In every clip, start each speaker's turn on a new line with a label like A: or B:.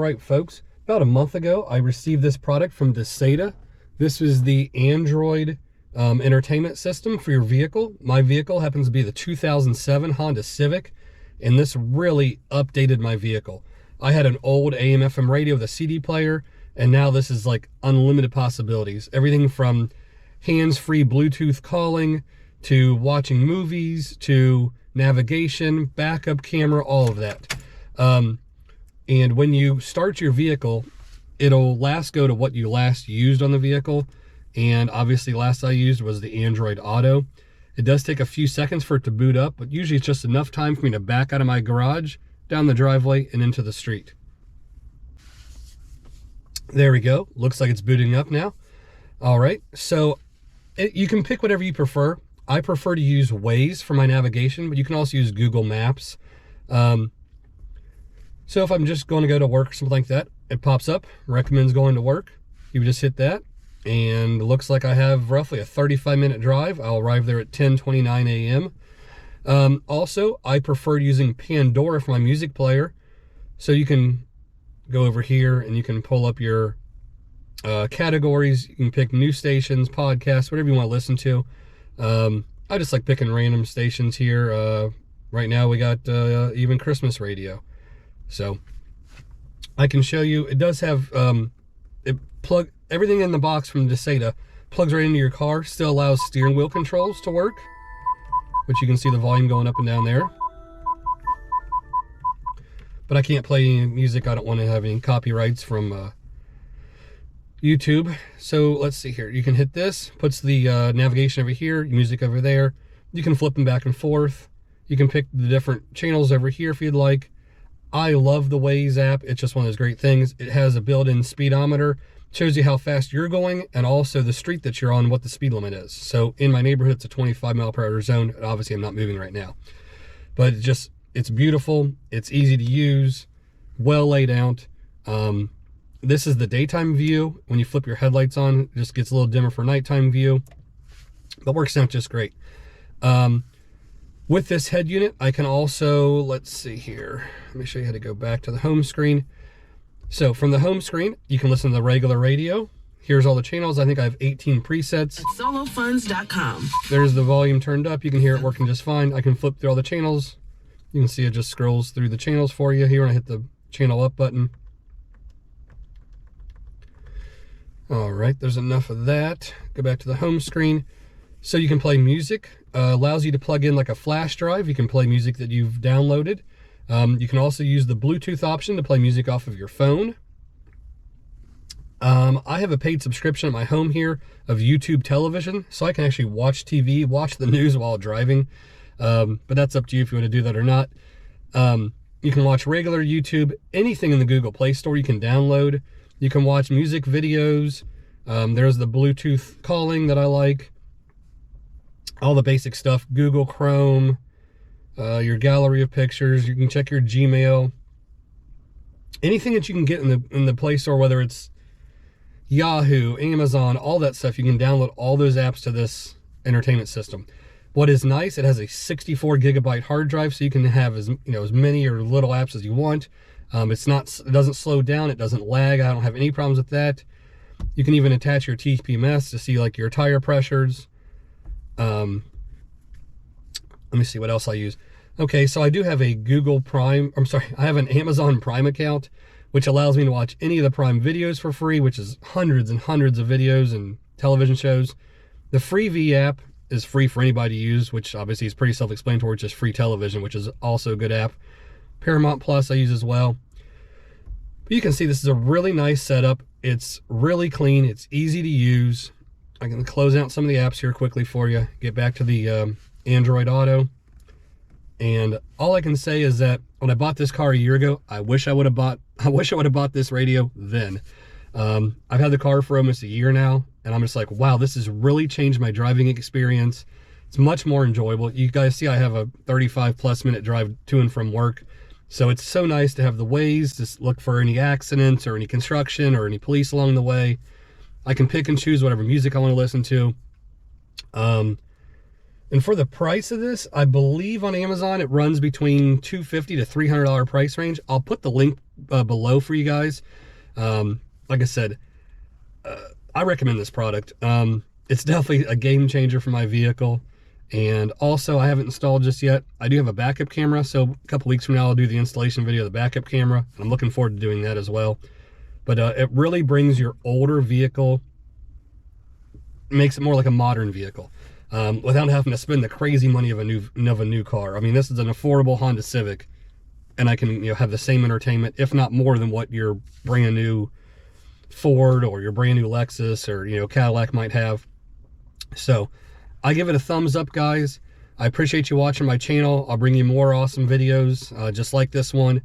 A: Alright folks, about a month ago I received this product from Dasaita. This is the Android entertainment system for your vehicle. My vehicle happens to be the 2007 Honda Civic, and this really updated my vehicle. I had an old AM/FM radio with a CD player, and now this is like unlimited possibilities. Everything from hands-free Bluetooth calling, to watching movies, to navigation, backup camera, all of that. And when you start your vehicle, it'll go to what you last used on the vehicle. And obviously last I used was the Android Auto. It does take a few seconds for it to boot up, but usually it's just enough time for me to back out of my garage, down the driveway, and into the street. There we go. Looks like it's booting up now. All right, so you can pick whatever you prefer. I prefer to use Waze for my navigation, but you can also use Google Maps. So if I'm just going to go to work or something like that, it pops up, recommends going to work. You just hit that, and it looks like I have roughly a 35-minute drive. I'll arrive there at 10:29 a.m. Also, I prefer using Pandora for my music player. So you can go over here and you can pull up your categories. You can pick news stations, podcasts, whatever you want to listen to. I just like picking random stations here. Right now we got even Christmas radio. So I can show you, it does have, everything in the box from Dasaita plugs right into your car, still allows steering wheel controls to work, which you can see the volume going up and down there. But I can't play any music. I don't want to have any copyrights from YouTube. So let's see here. You can hit this, puts the navigation over here, music over there. You can flip them back and forth. You can pick the different channels over here if you'd like. I love the Waze app. It's just one of those great things. It has a built-in speedometer, shows you how fast you're going, and also the street that you're on, what the speed limit is. So in my neighborhood, it's a 25-mile-per-hour zone. Obviously, I'm not moving right now. But it's beautiful. It's easy to use, well laid out. This is the daytime view. When you flip your headlights on, it just gets a little dimmer for nighttime view, but works out just great. With this head unit, I can also, let's see here. Let me show you how to go back to the home screen. So from the home screen, you can listen to the regular radio. Here's all the channels. I think I have 18 presets.
B: Solofunds.com.
A: There's the volume turned up. You can hear it working just fine. I can flip through all the channels. You can see it just scrolls through the channels for you here when I hit the channel up button. All right, there's enough of that. Go back to the home screen. So you can play music. Allows you to plug in like a flash drive. You can play music that you've downloaded. You can also use the Bluetooth option to play music off of your phone. I have a paid subscription at my home here of YouTube television, so I can actually watch TV, watch the news while driving. But that's up to you if you want to do that or not. You can watch regular YouTube, anything in the Google Play Store you can download. You can watch music videos. There's the Bluetooth calling that I like. All the basic stuff, Google Chrome, your gallery of pictures. You can check your Gmail. Anything that you can get in the Play Store, whether it's Yahoo, Amazon, all that stuff, you can download all those apps to this entertainment system. What is nice, it has a 64 gigabyte hard drive, so you can have as many or little apps as you want. It doesn't slow down, it doesn't lag. I don't have any problems with that. You can even attach your TPMS to see like your tire pressures. Let me see what else I use. Okay, so I do have a I have an Amazon Prime account, which allows me to watch any of the Prime videos for free, which is hundreds and hundreds of videos and television shows. The Freevee app is free for anybody to use, which obviously is pretty self-explanatory. It's just free television, which is also a good app. Paramount Plus I use as well. But you can see this is a really nice setup. It's really clean. It's easy to use. I can close out some of the apps here quickly for you. Get back to the Android Auto. And all I can say is that when I bought this car a year ago, I wish I would have bought this radio then. I've had the car for almost a year now, and I'm just like, wow, this has really changed my driving experience. It's much more enjoyable. You guys see I have a 35+ minute drive to and from work. So it's so nice to have the Waze to look for any accidents or any construction or any police along the way. I can pick and choose whatever music I want to listen to. And for the price of this, I believe on Amazon it runs between $250 to $300 price range. I'll put the link below for you guys. Like I said, I recommend this product. It's definitely a game changer for my vehicle. And also, I haven't installed just yet. I do have a backup camera, so a couple weeks from now I'll do the installation video of the backup camera. I'm looking forward to doing that as well. But it really brings your older vehicle, makes it more like a modern vehicle. Without having to spend the crazy money of a new car. I mean, this is an affordable Honda Civic, and I can have the same entertainment, if not more, than what your brand new Ford or your brand new Lexus or Cadillac might have. So I give it a thumbs up, guys. I appreciate you watching my channel. I'll bring you more awesome videos just like this one,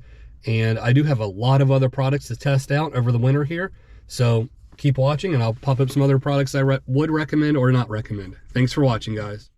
A: and I do have a lot of other products to test out over the winter here. So keep watching, and I'll pop up some other products I would recommend or not recommend. Thanks for watching, guys.